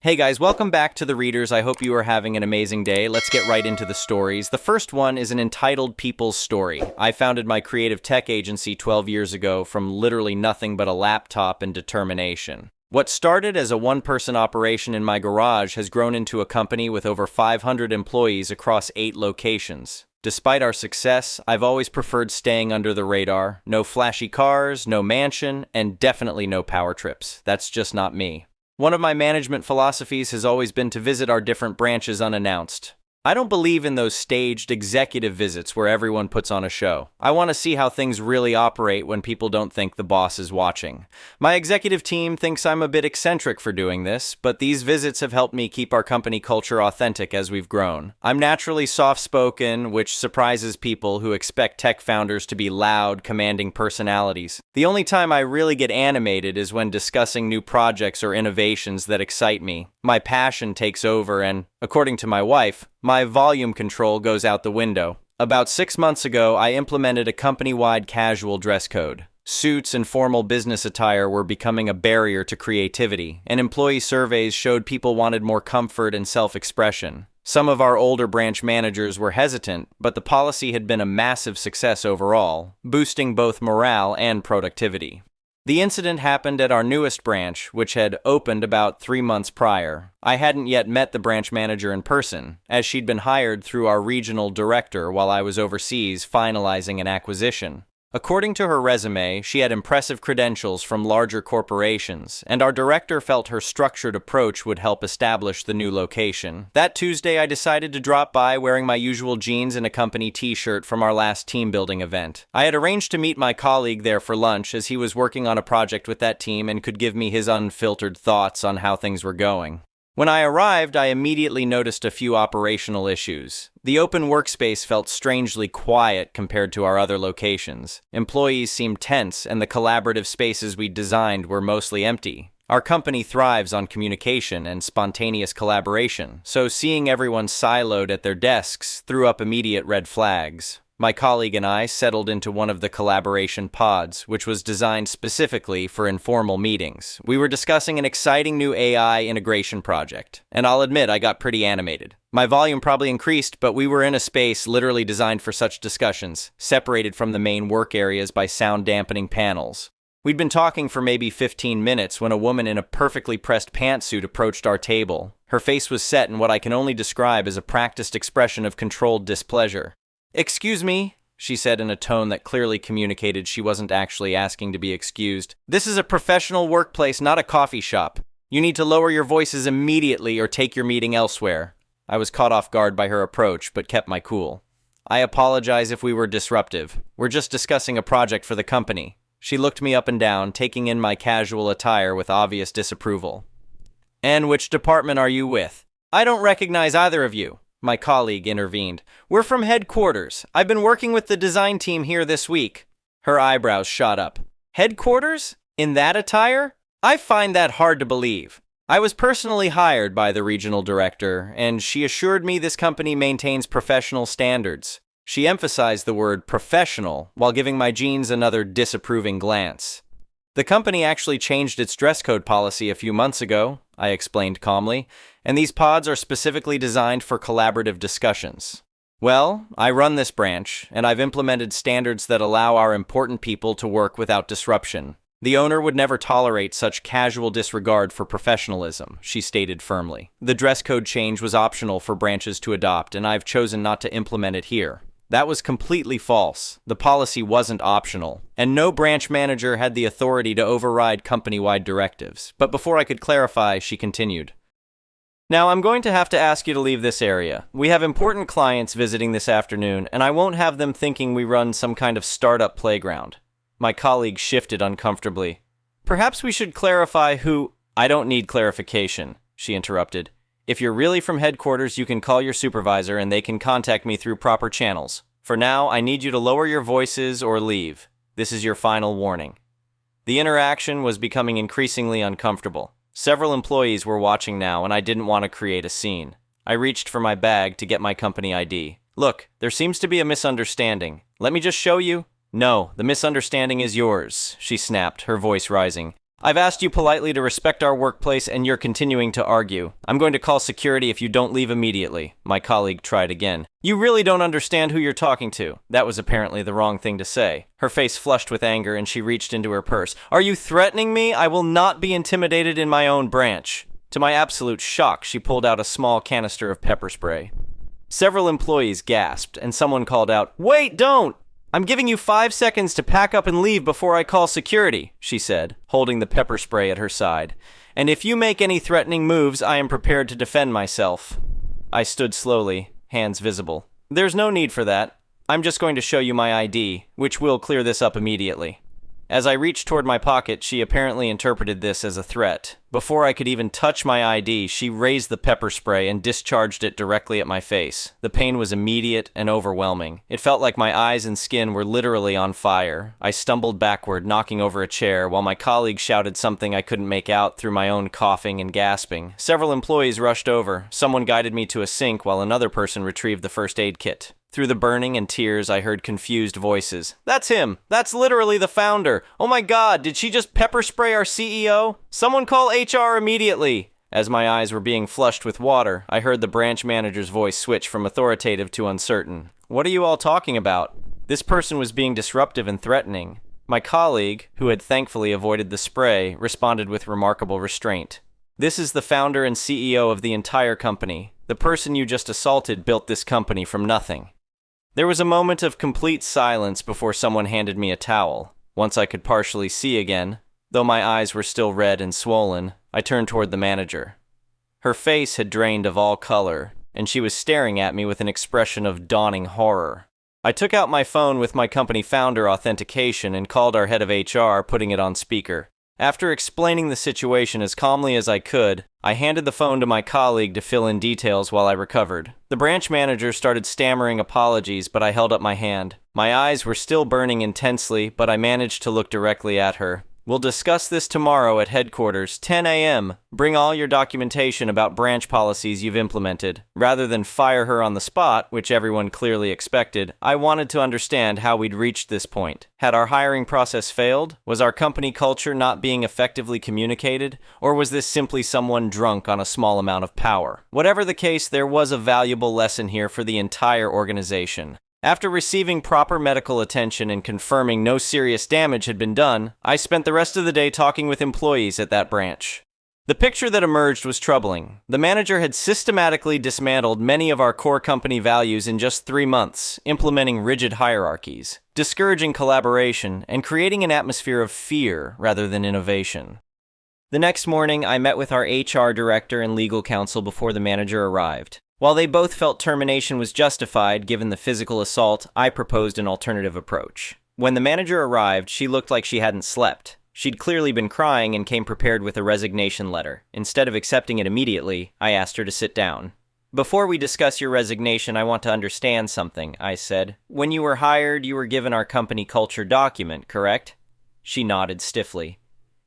Hey guys, welcome back to the readers. I hope you are having an amazing day. Let's get right into the stories. The first one is an entitled people's story. I founded my creative tech agency 12 years ago from literally nothing but a laptop and determination. What started as a one-person operation in my garage has grown into a company with over 500 employees across 8 locations. Despite our success, I've always preferred staying under the radar. No flashy cars, no mansion, and definitely no power trips. That's just not me. One of my management philosophies has always been to visit our different branches unannounced. I don't believe in those staged executive visits where everyone puts on a show. I want to see how things really operate when people don't think the boss is watching. My executive team thinks I'm a bit eccentric for doing this, but these visits have helped me keep our company culture authentic as we've grown. I'm naturally soft-spoken, which surprises people who expect tech founders to be loud, commanding personalities. The only time I really get animated is when discussing new projects or innovations that excite me. My passion takes over and, according to my wife, my volume control goes out the window. About 6 months ago, I implemented a company-wide casual dress code. Suits and formal business attire were becoming a barrier to creativity, and employee surveys showed people wanted more comfort and self-expression. Some of our older branch managers were hesitant, but the policy had been a massive success overall, boosting both morale and productivity. The incident happened at our newest branch, which had opened about 3 months prior. I hadn't yet met the branch manager in person, as she'd been hired through our regional director while I was overseas finalizing an acquisition. According to her resume, she had impressive credentials from larger corporations, and our director felt her structured approach would help establish the new location. That Tuesday, I decided to drop by wearing my usual jeans and a company t-shirt from our last team-building event. I had arranged to meet my colleague there for lunch as he was working on a project with that team and could give me his unfiltered thoughts on how things were going. When I arrived, I immediately noticed a few operational issues. The open workspace felt strangely quiet compared to our other locations. Employees seemed tense, and the collaborative spaces we designed were mostly empty. Our company thrives on communication and spontaneous collaboration, so seeing everyone siloed at their desks threw up immediate red flags. My colleague and I settled into one of the collaboration pods, which was designed specifically for informal meetings. We were discussing an exciting new AI integration project, and I'll admit I got pretty animated. My volume probably increased, but we were in a space literally designed for such discussions, separated from the main work areas by sound-dampening panels. We'd been talking for maybe 15 minutes when a woman in a perfectly pressed pantsuit approached our table. Her face was set in what I can only describe as a practiced expression of controlled displeasure. "Excuse me," she said in a tone that clearly communicated she wasn't actually asking to be excused. "This is a professional workplace, not a coffee shop. You need to lower your voices immediately or take your meeting elsewhere." I was caught off guard by her approach, but kept my cool. "I apologize if we were disruptive. We're just discussing a project for the company." She looked me up and down, taking in my casual attire with obvious disapproval. "And which department are you with?" "I don't recognize either of you," my colleague intervened. "We're from headquarters. I've been working with the design team here this week." Her eyebrows shot up. "Headquarters? In that attire? I find that hard to believe." I was personally hired by the regional director, and she assured me this company maintains professional standards. She emphasized the word professional while giving my jeans another disapproving glance. "The company actually changed its dress code policy a few months ago," I explained calmly, "and these pods are specifically designed for collaborative discussions. Well, I run this branch, and I've implemented standards that allow our important people to work without disruption. The owner would never tolerate such casual disregard for professionalism," she stated firmly. "The dress code change was optional for branches to adopt, and I've chosen not to implement it here." That was completely false. The policy wasn't optional, and no branch manager had the authority to override company-wide directives. But before I could clarify, she continued. "Now, I'm going to have to ask you to leave this area. We have important clients visiting this afternoon, and I won't have them thinking we run some kind of startup playground." My colleague shifted uncomfortably. "Perhaps we should clarify who—" "I don't need clarification," she interrupted. "If you're really from headquarters, you can call your supervisor and they can contact me through proper channels. For now, I need you to lower your voices or leave. This is your final warning." The interaction was becoming increasingly uncomfortable. Several employees were watching now, and I didn't want to create a scene. I reached for my bag to get my company ID. "Look, there seems to be a misunderstanding. Let me just show you." "No, the misunderstanding is yours," she snapped, her voice rising. I've asked you politely to respect our workplace and you're continuing to argue. I'm going to call security if you don't leave immediately. My colleague tried again. You really don't understand who you're talking to. That was apparently the wrong thing to say. Her face flushed with anger and she reached into her purse. Are you threatening me? I will not be intimidated in my own branch. To my absolute shock, she pulled out a small canister of pepper spray. Several employees gasped and someone called out, "Wait, don't! I'm giving you 5 seconds to pack up and leave before I call security," she said, holding the pepper spray at her side. "And if you make any threatening moves, I am prepared to defend myself." I stood slowly, hands visible. "There's no need for that. I'm just going to show you my ID, which will clear this up immediately." As I reached toward my pocket, she apparently interpreted this as a threat. Before I could even touch my ID, she raised the pepper spray and discharged it directly at my face. The pain was immediate and overwhelming. It felt like my eyes and skin were literally on fire. I stumbled backward, knocking over a chair, while my colleague shouted something I couldn't make out through my own coughing and gasping. Several employees rushed over. Someone guided me to a sink while another person retrieved the first aid kit. Through the burning and tears, I heard confused voices. "That's him! That's literally the founder! Oh my God, did she just pepper spray our CEO? Someone call HR immediately!" As my eyes were being flushed with water, I heard the branch manager's voice switch from authoritative to uncertain. "What are you all talking about?" This person was being disruptive and threatening. My colleague, who had thankfully avoided the spray, responded with remarkable restraint. "This is the founder and CEO of the entire company. The person you just assaulted built this company from nothing." There was a moment of complete silence before someone handed me a towel. Once I could partially see again, though my eyes were still red and swollen, I turned toward the manager. Her face had drained of all color, and she was staring at me with an expression of dawning horror. I took out my phone with my company founder authentication and called our head of HR, putting it on speaker. After explaining the situation as calmly as I could, I handed the phone to my colleague to fill in details while I recovered. The branch manager started stammering apologies, but I held up my hand. My eyes were still burning intensely, but I managed to look directly at her. "We'll discuss this tomorrow at headquarters, 10 a.m. Bring all your documentation about branch policies you've implemented." Rather than fire her on the spot, which everyone clearly expected, I wanted to understand how we'd reached this point. Had our hiring process failed? Was our company culture not being effectively communicated? Or was this simply someone drunk on a small amount of power? Whatever the case, there was a valuable lesson here for the entire organization. After receiving proper medical attention and confirming no serious damage had been done, I spent the rest of the day talking with employees at that branch. The picture that emerged was troubling. The manager had systematically dismantled many of our core company values in just 3 months, implementing rigid hierarchies, discouraging collaboration, and creating an atmosphere of fear rather than innovation. The next morning, I met with our HR director and legal counsel before the manager arrived. While they both felt termination was justified given the physical assault, I proposed an alternative approach. When the manager arrived, she looked like she hadn't slept. She'd clearly been crying and came prepared with a resignation letter. Instead of accepting it immediately, I asked her to sit down. "Before we discuss your resignation, I want to understand something," I said. "When you were hired, you were given our company culture document, correct?" She nodded stiffly.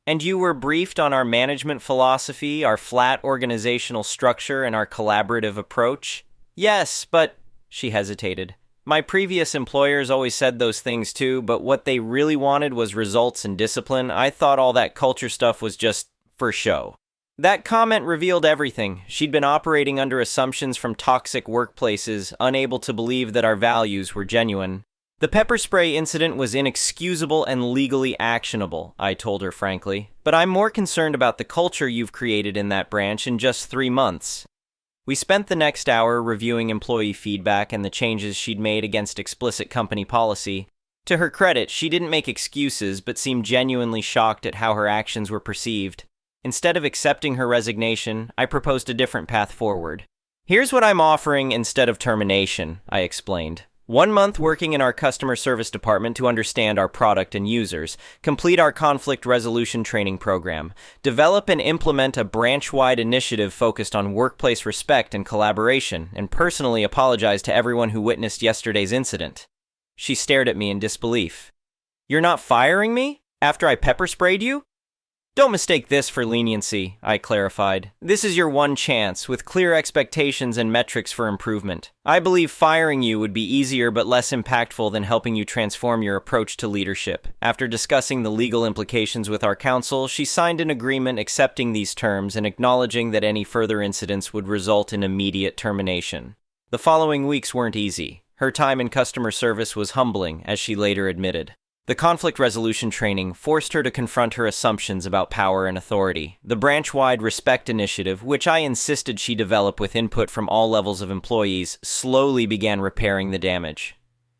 "And you were briefed on our management philosophy, our flat organizational structure, and our collaborative approach?" "Yes, but—" she hesitated. "My previous employers always said those things too, but what they really wanted was results and discipline. I thought all that culture stuff was just for show." That comment revealed everything. She'd been operating under assumptions from toxic workplaces, unable to believe that our values were genuine. "The pepper spray incident was inexcusable and legally actionable," I told her frankly. "But I'm more concerned about the culture you've created in that branch in just 3 months. We spent the next hour reviewing employee feedback and the changes she'd made against explicit company policy. To her credit, she didn't make excuses, but seemed genuinely shocked at how her actions were perceived. Instead of accepting her resignation, I proposed a different path forward. "Here's what I'm offering instead of termination," I explained. 1 month working in our customer service department to understand our product and users, complete our conflict resolution training program, develop and implement a branch-wide initiative focused on workplace respect and collaboration, and personally apologize to everyone who witnessed yesterday's incident. She stared at me in disbelief. "You're not firing me? After I pepper sprayed you?" Don't mistake this for leniency, I clarified. This is your one chance, with clear expectations and metrics for improvement. I believe firing you would be easier but less impactful than helping you transform your approach to leadership. After discussing the legal implications with our counsel, she signed an agreement accepting these terms and acknowledging that any further incidents would result in immediate termination. The following weeks weren't easy. Her time in customer service was humbling, as she later admitted. The conflict resolution training forced her to confront her assumptions about power and authority. The branch-wide respect initiative, which I insisted she develop with input from all levels of employees, slowly began repairing the damage.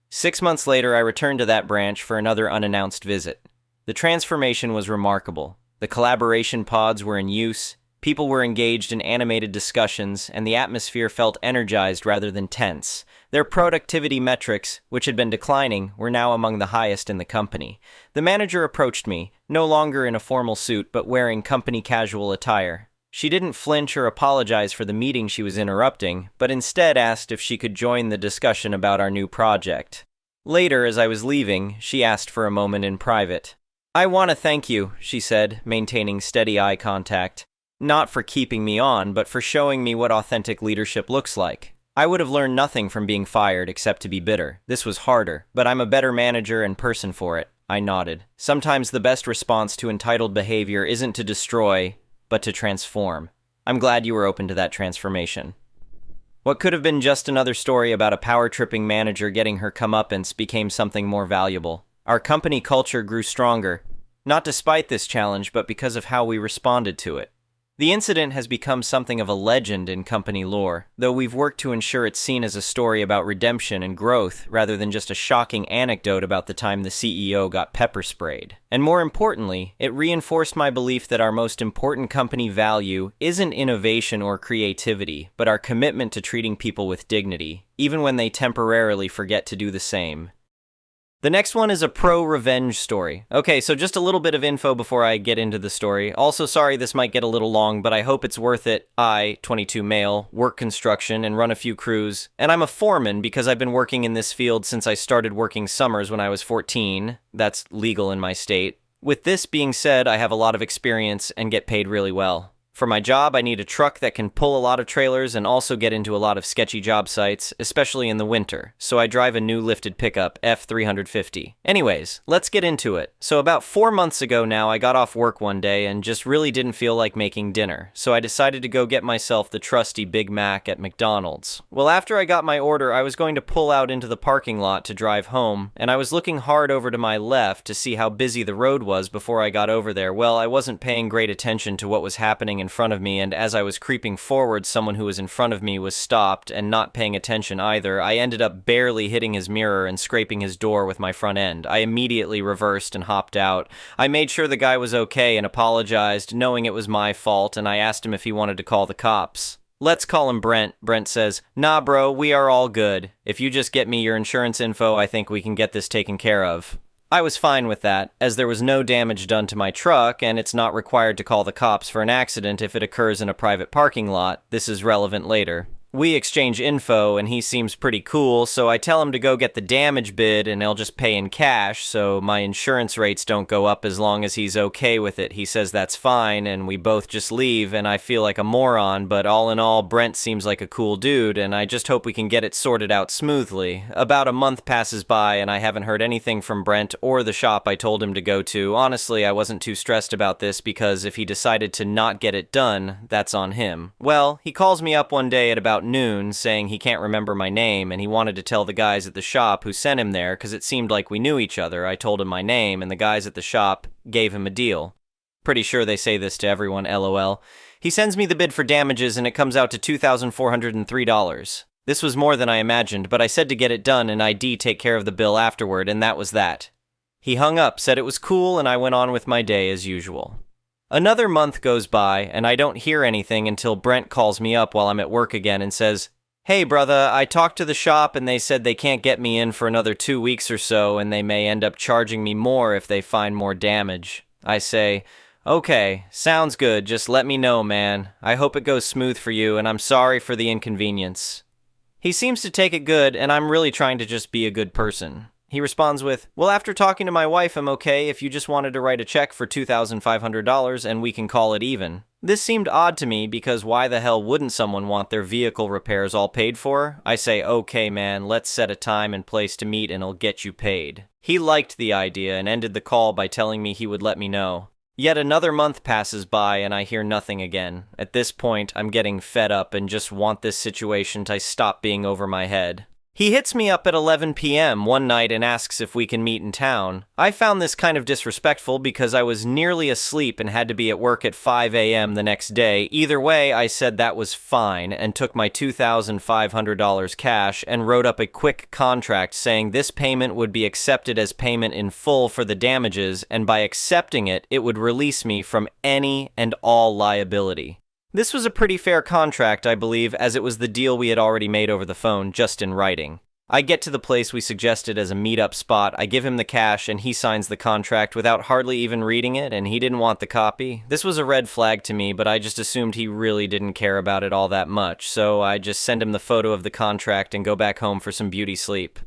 6 months later, I returned to that branch for another unannounced visit. The transformation was remarkable. The collaboration pods were in use, people were engaged in animated discussions, and the atmosphere felt energized rather than tense. Their productivity metrics, which had been declining, were now among the highest in the company. The manager approached me, no longer in a formal suit but wearing company casual attire. She didn't flinch or apologize for the meeting she was interrupting, but instead asked if she could join the discussion about our new project. Later, as I was leaving, she asked for a moment in private. "I want to thank you," she said, maintaining steady eye contact. "Not for keeping me on, but for showing me what authentic leadership looks like. I would have learned nothing from being fired except to be bitter. This was harder, but I'm a better manager and person for it." I nodded. Sometimes the best response to entitled behavior isn't to destroy, but to transform. I'm glad you were open to that transformation. What could have been just another story about a power-tripping manager getting her comeuppance became something more valuable. Our company culture grew stronger, not despite this challenge, but because of how we responded to it. The incident has become something of a legend in company lore, though we've worked to ensure it's seen as a story about redemption and growth rather than just a shocking anecdote about the time the CEO got pepper sprayed. And more importantly, it reinforced my belief that our most important company value isn't innovation or creativity, but our commitment to treating people with dignity, even when they temporarily forget to do the same. The next one is a pro-revenge story. Okay, so just a little bit of info before I get into the story. Also, sorry this might get a little long, but I hope it's worth it. I, 22 male, work construction and run a few crews, and I'm a foreman because I've been working in this field since I started working summers when I was 14. That's legal in my state. With this being said, I have a lot of experience and get paid really well. For my job, I need a truck that can pull a lot of trailers and also get into a lot of sketchy job sites, especially in the winter, so I drive a new lifted pickup, F350. Anyways, let's get into it. So about 4 months ago now, I got off work one day and just really didn't feel like making dinner, so I decided to go get myself the trusty Big Mac at McDonald's. Well, after I got my order, I was going to pull out into the parking lot to drive home, and I was looking hard over to my left to see how busy the road was before I got over there. Well, I wasn't paying great attention to what was happening in front of me, and as I was creeping forward, someone who was in front of me was stopped and not paying attention either. I ended up barely hitting his mirror and scraping his door with my front end. I immediately reversed and hopped out. I made sure the guy was okay and apologized, knowing it was my fault, and I asked him if he wanted to call the cops. "Let's call him Brent." Brent says, "Nah, bro, we are all good. If you just get me your insurance info, I think we can get this taken care of." I was fine with that, as there was no damage done to my truck, and it's not required to call the cops for an accident if it occurs in a private parking lot. This is relevant later. We exchange info, and he seems pretty cool, so I tell him to go get the damage bid, and I'll just pay in cash, so my insurance rates don't go up as long as he's okay with it. He says that's fine, and we both just leave, and I feel like a moron, but all in all, Brent seems like a cool dude, and I just hope we can get it sorted out smoothly. About a month passes by, and I haven't heard anything from Brent or the shop I told him to go to. Honestly, I wasn't too stressed about this, because if he decided to not get it done, that's on him. Well, he calls me up one day at about noon saying he can't remember my name and he wanted to tell the guys at the shop who sent him there because it seemed like we knew each other. I told him my name and the guys at the shop gave him a deal. Pretty sure they say this to everyone, LOL. He sends me the bid for damages and it comes out to $2,403. This was more than I imagined, but I said to get it done and ID take care of the bill afterward, and that was that. He hung up, said it was cool, and I went on with my day as usual. Another month goes by, and I don't hear anything until Brent calls me up while I'm at work again and says, "Hey, brother, I talked to the shop and they said they can't get me in for another 2 weeks or so, and they may end up charging me more if they find more damage." I say, "Okay, sounds good, just let me know, man. I hope it goes smooth for you, and I'm sorry for the inconvenience." He seems to take it good, and I'm really trying to just be a good person. He responds with, "Well, after talking to my wife, I'm okay if you just wanted to write a check for $2,500 and we can call it even." This seemed odd to me because why the hell wouldn't someone want their vehicle repairs all paid for? I say, "Okay, man, let's set a time and place to meet and I'll get you paid." He liked the idea and ended the call by telling me he would let me know. Yet another month passes by and I hear nothing again. At this point, I'm getting fed up and just want this situation to stop being over my head. He hits me up at 11 p.m. one night and asks if we can meet in town. I found this kind of disrespectful because I was nearly asleep and had to be at work at 5 a.m. the next day. Either way, I said that was fine and took my $2,500 cash and wrote up a quick contract saying this payment would be accepted as payment in full for the damages, and by accepting it, it would release me from any and all liability. This was a pretty fair contract, I believe, as it was the deal we had already made over the phone, just in writing. I get to the place we suggested as a meet-up spot, I give him the cash, and he signs the contract without hardly even reading it, and he didn't want the copy. This was a red flag to me, but I just assumed he really didn't care about it all that much, so I just send him the photo of the contract and go back home for some beauty sleep.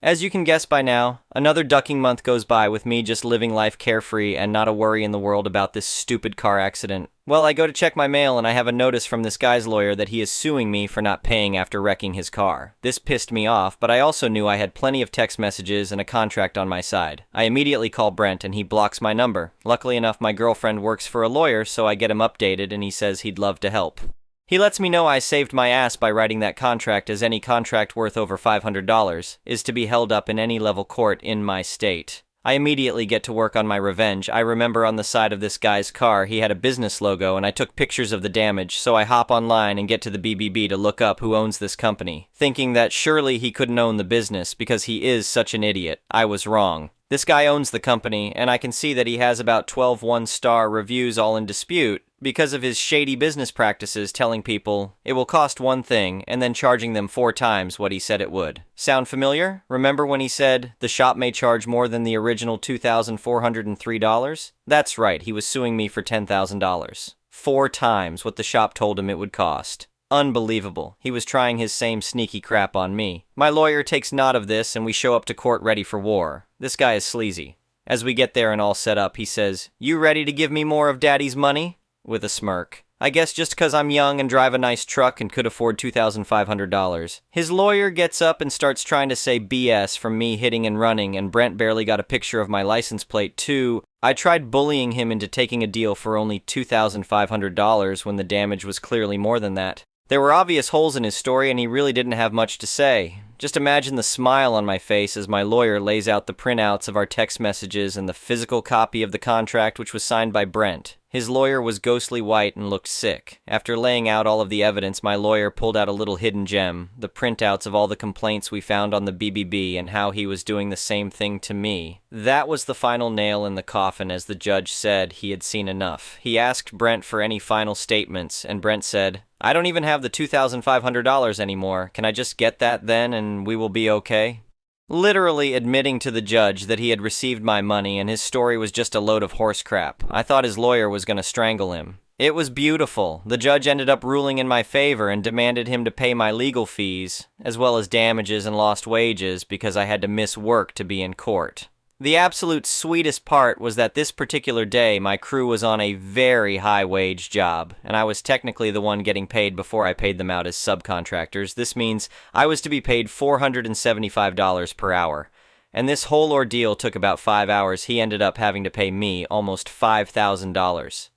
As you can guess by now, another ducking month goes by with me just living life carefree and not a worry in the world about this stupid car accident. Well, I go to check my mail and I have a notice from this guy's lawyer that he is suing me for not paying after wrecking his car. This pissed me off, but I also knew I had plenty of text messages and a contract on my side. I immediately call Brent and he blocks my number. Luckily enough, my girlfriend works for a lawyer, so I get him updated and he says he'd love to help. He lets me know I saved my ass by writing that contract, as any contract worth over $500 is to be held up in any level court in my state. I immediately get to work on my revenge. I remember on the side of this guy's car he had a business logo and I took pictures of the damage, so I hop online and get to the BBB to look up who owns this company, thinking that surely he couldn't own the business because he is such an idiot. I was wrong. This guy owns the company, and I can see that he has about 12 one-star reviews all in dispute because of his shady business practices, telling people it will cost one thing and then charging them 4 times what he said it would. Sound familiar? Remember when he said the shop may charge more than the original $2,403? That's right, he was suing me for $10,000. 4 times what the shop told him it would cost. Unbelievable. He was trying his same sneaky crap on me. My lawyer takes note of this and we show up to court ready for war. This guy is sleazy. As we get there and all set up, he says, "You ready to give me more of Daddy's money?" With a smirk. I guess just because I'm young and drive a nice truck and could afford $2,500. His lawyer gets up and starts trying to say BS from me hitting and running, and Brent barely got a picture of my license plate too. I tried bullying him into taking a deal for only $2,500 when the damage was clearly more than that. There were obvious holes in his story and he really didn't have much to say. Just imagine the smile on my face as my lawyer lays out the printouts of our text messages and the physical copy of the contract, which was signed by Brent. His lawyer was ghostly white and looked sick. After laying out all of the evidence, my lawyer pulled out a little hidden gem, the printouts of all the complaints we found on the BBB and how he was doing the same thing to me. That was the final nail in the coffin, as the judge said he had seen enough. He asked Brent for any final statements, and Brent said, "I don't even have the $2,500 anymore. Can I just get that then and we will be okay?" Literally admitting to the judge that he had received my money and his story was just a load of horse crap. I thought his lawyer was going to strangle him. It was beautiful. The judge ended up ruling in my favor and demanded him to pay my legal fees, as well as damages and lost wages because I had to miss work to be in court. The absolute sweetest part was that this particular day my crew was on a very high-wage job, and I was technically the one getting paid before I paid them out as subcontractors. This means I was to be paid $475 per hour. And this whole ordeal took about 5 hours. He ended up having to pay me almost $5,000.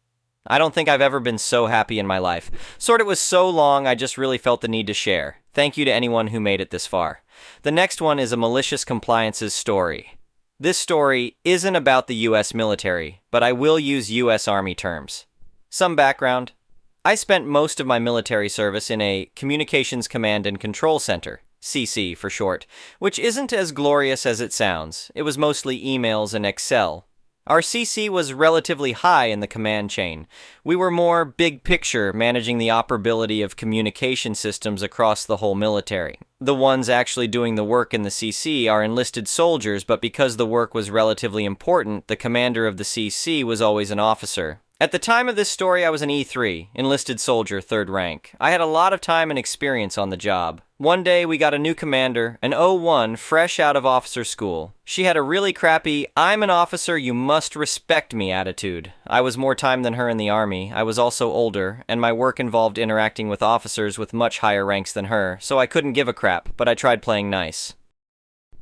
I don't think I've ever been so happy in my life. It was so long I just really felt the need to share. Thank you to anyone who made it this far. The next one is a malicious compliances story. This story isn't about the U.S. military, but I will use U.S. Army terms. Some background. I spent most of my military service in a Communications Command and Control Center, CC for short, which isn't as glorious as it sounds. It was mostly emails and Excel. Our CC was relatively high in the command chain. We were more big picture, managing the operability of communication systems across the whole military. The ones actually doing the work in the CC are enlisted soldiers, but because the work was relatively important, the commander of the CC was always an officer. At the time of this story, I was an E3, enlisted soldier, 3rd rank. I had a lot of time and experience on the job. One day we got a new commander, an O1, fresh out of officer school. She had a really crappy, "I'm an officer, you must respect me" attitude. I was more time than her in the army, I was also older, and my work involved interacting with officers with much higher ranks than her, so I couldn't give a crap, but I tried playing nice.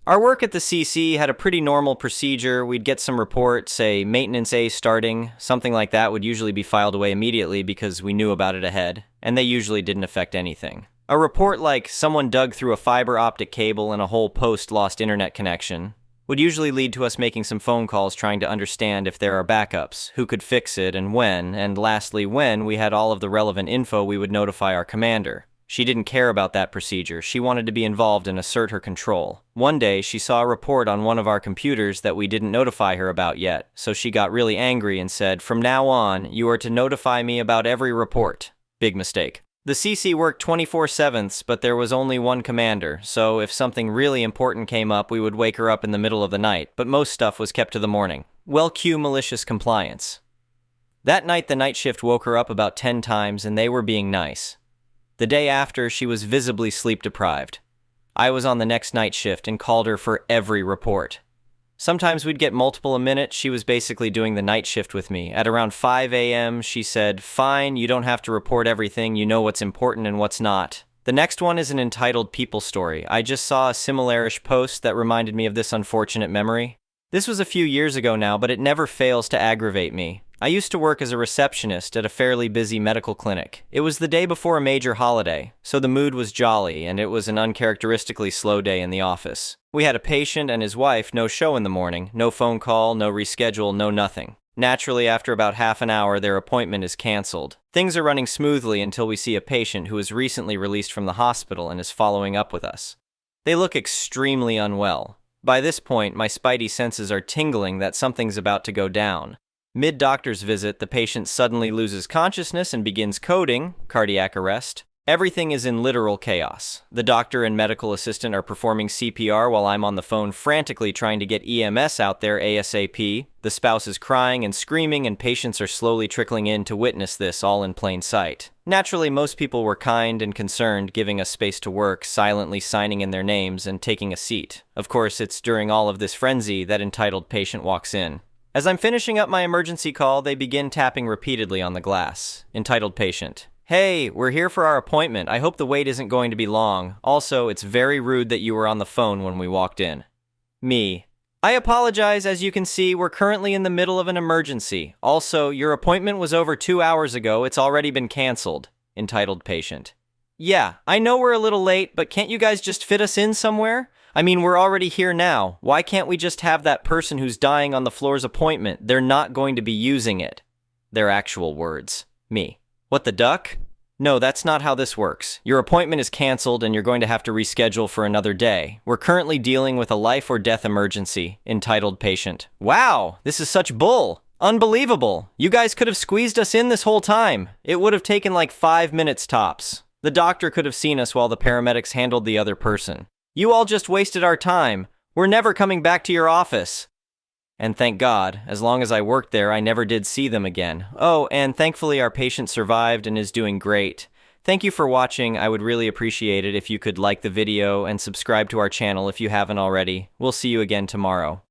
Our work at the CC had a pretty normal procedure. We'd get some report, say maintenance A starting, something like that would usually be filed away immediately because we knew about it ahead, and they usually didn't affect anything. A report like someone dug through a fiber optic cable and a whole post lost internet connection would usually lead to us making some phone calls trying to understand if there are backups, who could fix it, and lastly, when we had all of the relevant info, we would notify our commander. She didn't care about that procedure. She wanted to be involved and assert her control. One day, she saw a report on one of our computers that we didn't notify her about yet, so she got really angry and said, "From now on, you are to notify me about every report." Big mistake. The CC worked 24/7, but there was only one commander, so if something really important came up, we would wake her up in the middle of the night, but most stuff was kept to the morning. Well, cue malicious compliance. That night, the night shift woke her up about 10 times, and they were being nice. The day after, she was visibly sleep-deprived. I was on the next night shift and called her for every report. Sometimes we'd get multiple a minute. She was basically doing the night shift with me. At around 5 a.m., she said, "Fine, you don't have to report everything, you know what's important and what's not." The next one is an entitled people story. I just saw a similar-ish post that reminded me of this unfortunate memory. This was a few years ago now, but it never fails to aggravate me. I used to work as a receptionist at a fairly busy medical clinic. It was the day before a major holiday, so the mood was jolly, and it was an uncharacteristically slow day in the office. We had a patient and his wife no show in the morning, no phone call, no reschedule, no nothing. Naturally, after about half an hour, their appointment is canceled. Things are running smoothly until we see a patient who was recently released from the hospital and is following up with us. They look extremely unwell. By this point, my spidey senses are tingling that something's about to go down. Mid-doctor's visit, the patient suddenly loses consciousness and begins coding, cardiac arrest. Everything is in literal chaos. The doctor and medical assistant are performing CPR while I'm on the phone frantically trying to get EMS out there ASAP. The spouse is crying and screaming, and patients are slowly trickling in to witness this all in plain sight. Naturally, most people were kind and concerned, giving us space to work, silently signing in their names and taking a seat. Of course, it's during all of this frenzy that entitled patient walks in. As I'm finishing up my emergency call, they begin tapping repeatedly on the glass. Entitled patient: "Hey, we're here for our appointment. I hope the wait isn't going to be long. Also, it's very rude that you were on the phone when we walked in." Me: "I apologize. As you can see, we're currently in the middle of an emergency. Also, your appointment was over 2 hours ago. It's already been canceled." Entitled patient: "Yeah, I know we're a little late, but can't you guys just fit us in somewhere? I mean, we're already here now. Why can't we just have that person who's dying on the floor's appointment? They're not going to be using it." Their actual words. Me: "What the duck? No, that's not how this works. Your appointment is canceled and you're going to have to reschedule for another day. We're currently dealing with a life or death emergency." Entitled patient: "Wow, this is such bull. Unbelievable. You guys could have squeezed us in this whole time. It would have taken like 5 minutes tops. The doctor could have seen us while the paramedics handled the other person. You all just wasted our time. We're never coming back to your office." And thank God, as long as I worked there, I never did see them again. Oh, and thankfully our patient survived and is doing great. Thank you for watching. I would really appreciate it if you could like the video and subscribe to our channel if you haven't already. We'll see you again tomorrow.